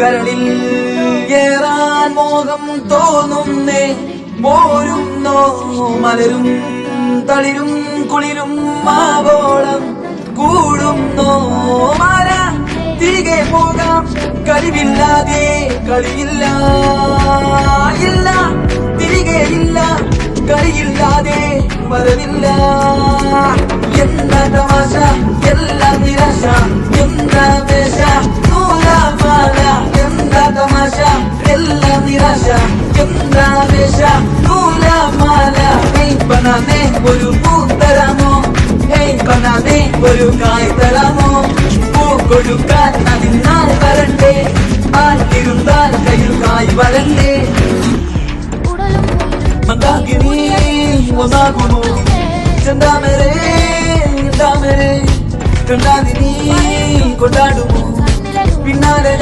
കരളിൽ ഏറാൻ മോഹം തോന്നുന്നേ പോരുന്നോ മലരും തളിരും കുളിരും ആവോളം കൂടുന്നോ മര തിരികെ പോകാം കഴിവില്ലാതെ കളിയില്ല ഇല്ല തിരികെ ഇല്ല കളിയില്ലാതെ വരവില്ല എന്താ തമാശ എല്ലാം നിരാശ എന്താ വേഷ നൂലാമാല എന്താ തമാശ എല്ലാം നിരാശ എന്താ വേഷ നൂലാമാല ബനാനെ ഒരു പൂ തരാമോ ബനാനെ ഒരു കായ് തരാമോ പൂ കൊടുക്കാൻ അതിനാൽ വരണ്ടേ ആറ്റിരുന്നാൽ കയ്യിൽ കായ് വരണ്ടേ മന്ദാകിനി ഒന്നാകുമോ ചെന്താമരേ കണ്ടാ നീ കൊണ്ടാടുമോ പിന്നാലെ